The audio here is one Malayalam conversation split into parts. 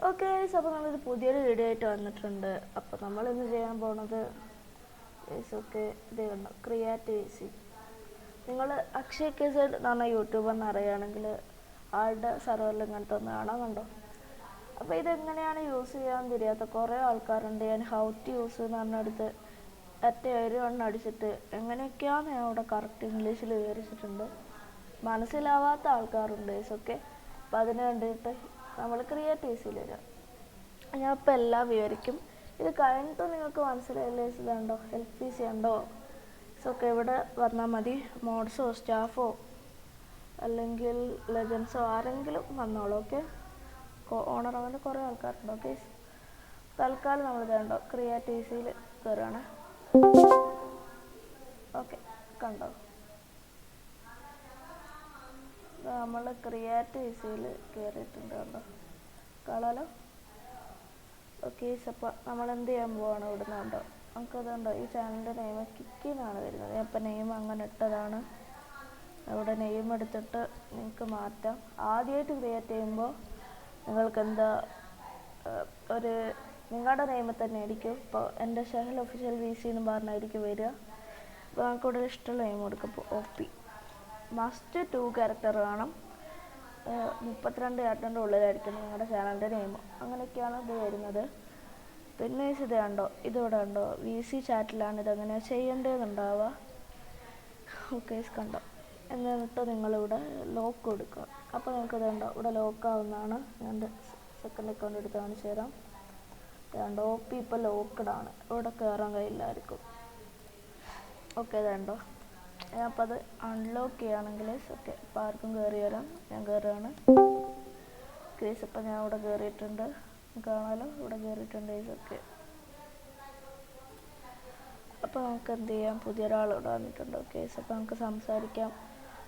ഓക്കെ ഗൈസ്, അപ്പോൾ നമ്മളൊരു പുതിയൊരു വീഡിയോ ആയിട്ട് വന്നിട്ടുണ്ട്. അപ്പോൾ നമ്മളിന്ന് ചെയ്യാൻ പോണത് ഓക്കെ ഇത് കണ്ടോ, ക്രിയേറ്റീവ്സി. നിങ്ങൾ അക്ഷയ് കേസഡ് എന്ന് പറഞ്ഞ യൂട്യൂബർ അറിയുകയാണെങ്കിൽ ആളുടെ സെർവറിൽ ഇങ്ങനത്തെ ഒന്ന് കാണാൻ കണ്ടോ. അപ്പോൾ ഇതെങ്ങനെയാണ് യൂസ് ചെയ്യാൻ തിരിയാത്ത കുറേ ആൾക്കാരുണ്ട്. ഞാൻ ഹൗ ടു യൂസ് എന്ന് പറഞ്ഞെടുത്ത് ഒരു അടിച്ചിട്ട് എങ്ങനെയൊക്കെയാണ് ഞാൻ അവിടെ കറക്റ്റ് ഇംഗ്ലീഷിൽ വിവരിച്ചിട്ടുണ്ട്. മനസ്സിലാവാത്ത ആൾക്കാരുണ്ട് ഓക്കെ. അപ്പോൾ അതിന് വേണ്ടിയിട്ട് നമ്മൾ ക്രിയേറ്റീവ്സിയിൽ വരിക. ഞാൻ ഇപ്പോൾ എല്ലാം വിവരിക്കും. ഇത് കഴിഞ്ഞിട്ട് നിങ്ങൾക്ക് മനസ്സിലായില്ലേ ഇതുണ്ടോ, ഹെൽപ്പ് ഈസി ഉണ്ടോ ഓക്കെ. ഇവിടെ വന്നാൽ മതി. മോഡ്സോ സ്റ്റാഫോ അല്ലെങ്കിൽ ലെജൻസോ ആരെങ്കിലും വന്നോളൂ ഓക്കെ. ഓണർ അങ്ങനെ കുറേ ആൾക്കാരുണ്ട് ഓക്കെ. തൽക്കാലം നമ്മൾ ഇതുണ്ടോ ക്രിയേറ്റീവ്സിയിൽ കയറുകയാണ് ഓക്കെ. കണ്ടോ, നമ്മൾ ക്രിയേറ്റീവ്സിയിൽ കയറിയിട്ടുണ്ട് കണ്ടോ, കാണാലോ ഓക്കെ. അപ്പോൾ നമ്മൾ എന്ത് ചെയ്യാൻ പോവാണ് ഇവിടുന്ന് കണ്ടോ. നമുക്കതുണ്ടോ ഈ ചാനലിൻ്റെ നെയിം കിക്കിന്നാണ് വരുന്നത്. ഞാൻ ഇപ്പോൾ നെയിം അങ്ങനെ ഇട്ടതാണ്. അവിടെ നെയിം എടുത്തിട്ട് നിങ്ങൾക്ക് മാറ്റാം. ആദ്യമായിട്ട് ക്രിയേറ്റ് ചെയ്യുമ്പോൾ നിങ്ങൾക്ക് എന്താ ഒരു നിങ്ങളുടെ നെയിമിൽ തന്നെ ആയിരിക്കും. ഇപ്പോൾ എൻ്റെ ഷഹൽ ഒഫീഷ്യൽ VC എന്ന് പറഞ്ഞായിരിക്കും വരിക. അപ്പോൾ നമുക്ക് ഇവിടെ ഇഷ്ടമുള്ള നെയിം കൊടുക്കും. ഇപ്പോൾ OP മസ്റ്റ് 2 ക്യാരക്ടർ വേണം. 32 ക്യാരക്ടറിൻ്റെ ഉള്ളിലായിരിക്കും നിങ്ങളുടെ ചാനലിൻ്റെ നെയിം. അങ്ങനെയൊക്കെയാണ് ഇത് വരുന്നത്. പിന്നെ ഇത് കണ്ടോ, ഇതിവിടെ ഉണ്ടോ VC ചാറ്റിലാണ് ഇതെങ്ങനെയാണ് ചെയ്യേണ്ടതെന്നുണ്ടാവുക ഓക്കെ. കണ്ടോ, എന്നിട്ട് നിങ്ങളിവിടെ ലോക്ക് കൊടുക്കുക. അപ്പോൾ നിങ്ങൾക്ക് ഇതുണ്ടോ ഇവിടെ ലോക്കാവുന്നതാണ്. ഞാൻ സെക്കൻഡ് അക്കൗണ്ട് എടുത്ത് കാണിച്ചു തരാം. ഇതുണ്ടോ OP ഇപ്പോൾ ലോക്ക്ഡാണ്, ഇവിടെ കയറാൻ കഴിയില്ലായിരിക്കും ഓക്കെ. ഇതുണ്ടോ ഞാൻ അപ്പോൾ അത് അൺലോക്ക് ചെയ്യുകയാണെങ്കിൽ ഓക്കെ. അപ്പോൾ ആർക്കും കയറി വരാം. ഞാൻ കയറുകയാണ് കേസ്. ഇപ്പോൾ ഞാൻ ഇവിടെ കയറിയിട്ടുണ്ട്, കാണാമല്ലോ ഇവിടെ കയറിയിട്ടുണ്ട് ഓക്കെ. അപ്പോൾ നമുക്ക് എന്ത് ചെയ്യാം, പുതിയൊരാൾ ഇവിടെ വന്നിട്ടുണ്ട് ഓക്കെ. അപ്പോൾ നമുക്ക് സംസാരിക്കാം.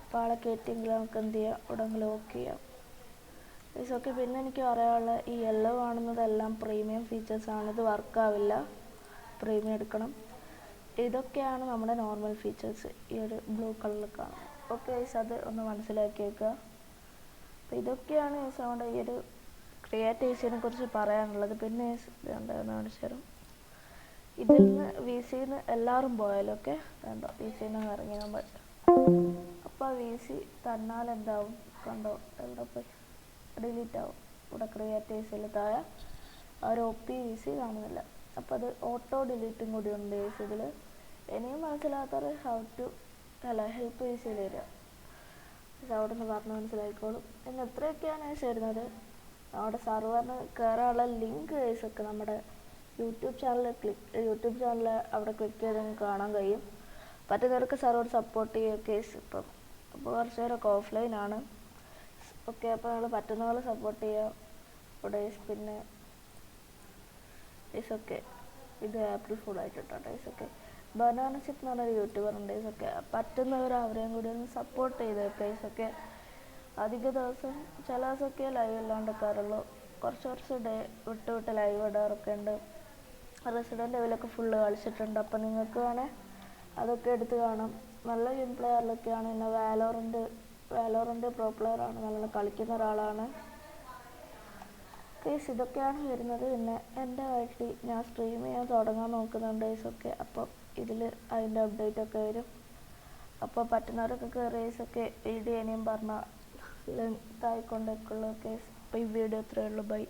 അപ്പോൾ ആളെ കയറ്റിയെങ്കിൽ നമുക്ക് എന്ത് ചെയ്യാം, ഇവിടെ ലോക്ക് ചെയ്യാം ഓക്കെ. പിന്നെ എനിക്ക് പറയാനുള്ള ഈ യെല്ലോ കാണുന്നതെല്ലാം പ്രീമിയം ഫീച്ചേഴ്സാണ്. ഇത് വർക്കാവില്ല, പ്രീമിയം എടുക്കണം. ഇതൊക്കെയാണ് നമ്മുടെ നോർമൽ ഫീച്ചേഴ്സ്. ഈ ഒരു ബ്ലൂ കളറിൽ കാണും ഓക്കെ. അത് ഒന്ന് മനസ്സിലാക്കി വെക്കുക. അപ്പോൾ ഇതൊക്കെയാണ് നമ്മുടെ ഈ ഒരു ക്രിയേറ്റീവ്സിനെ കുറിച്ച് പറയാനുള്ളത്. പിന്നെ എന്താണെന്ന് കാണിച്ചു തരാം. ഇതിൽ നിന്ന് VCന്ന് എല്ലാവരും പോയാലൊക്കെ കണ്ടോ, VCന്ന് ഇറങ്ങി നമ്മൾ. അപ്പോൾ VC തന്നാൽ എന്താവും കണ്ടോ, എവിടെ പോയി ഡിലീറ്റ് ആവും. ഇവിടെ ക്രിയേറ്റീവ്സിൽ താഴെ ആ ഒരു OP VC കാണുന്നില്ല. അപ്പോൾ അത് ഓട്ടോ ഡിലീറ്റും കൂടി ഉണ്ട് ഇതിൽ. ഇനിയും മനസ്സിലാക്കാറ് ഹെൽപ്പ് VCയിൽ വരിക. അവിടെ നിന്ന് പറഞ്ഞ് മനസ്സിലാക്കിക്കോളും. പിന്നെ എത്രയൊക്കെയാണ് വരുന്നത്. നമ്മുടെ സെർവറിന് കയറാനുള്ള ലിങ്ക് ഒക്കെ നമ്മുടെ യൂട്യൂബ് ചാനൽ അവിടെ ക്ലിക്ക് ചെയ്ത് നിങ്ങൾക്ക് കാണാൻ കഴിയും. പറ്റുന്നവർക്ക് സെർവർ സപ്പോർട്ട് ചെയ്യുക കേസ്. ഇപ്പോൾ കുറച്ച് നേരമൊക്കെ ഓഫ്ലൈനാണ് ഓക്കെ. അപ്പോൾ നിങ്ങൾ പറ്റുന്ന പോലെ സപ്പോർട്ട് ചെയ്യുക ഇവിടെ. പിന്നെ ഓക്കെ, ഇത് ഏപ്രിൽ ഫുൾ ആയിട്ടിട്ടോ ഓക്കെ. ബനാന ചിപ്പ് എന്ന് പറഞ്ഞൊരു യൂട്യൂബർ ഉണ്ട് ഓക്കെ. പറ്റുന്നവർ അവരെയും കൂടി ഒന്ന് സപ്പോർട്ട് ചെയ്ത് ഓക്കെ. അധിക ദിവസം ചില ദിവസമൊക്കെ ലൈവ് ഇല്ലാണ്ടൊക്കെ വരുള്ളൂ. കുറച്ച് ഡേ വിട്ട് ലൈവ് ഇടാറൊക്കെ ഉണ്ട്. റെസിഡൻ്റ് ലെവലൊക്കെ ഫുള്ള് കളിച്ചിട്ടുണ്ട്. അപ്പം നിങ്ങൾക്ക് വേണേൽ അതൊക്കെ എടുത്ത് കാണാം. നല്ല ഗെയിം പ്ലെയറിലൊക്കെയാണ്. പിന്നെ വാലോറൻ്റ് പ്രോ പ്ലെയറാണ്, നല്ല കളിക്കുന്ന ഒരാളാണ് കേസ്. ഇതൊക്കെയാണ് വരുന്നത്. പിന്നെ എൻ്റെ വീട്ടിൽ ഞാൻ സ്ട്രീം ചെയ്യാൻ തുടങ്ങാൻ നോക്കുന്നുണ്ട് ഓക്കെ. അപ്പം ഇതിൽ അതിൻ്റെ അപ്ഡേറ്റ് ഒക്കെ വരും. അപ്പോൾ പറ്റുന്നവരൊക്കെ കയറി ഒക്കെ വീഡിയോ ഇനിയും പറഞ്ഞാൽ ലെങ്ത് ആയിക്കൊണ്ടൊക്കെയുള്ള കേസ്. അപ്പോൾ ഈ വീഡിയോ ഇത്രയേ ഉള്ളൂ. ബൈ.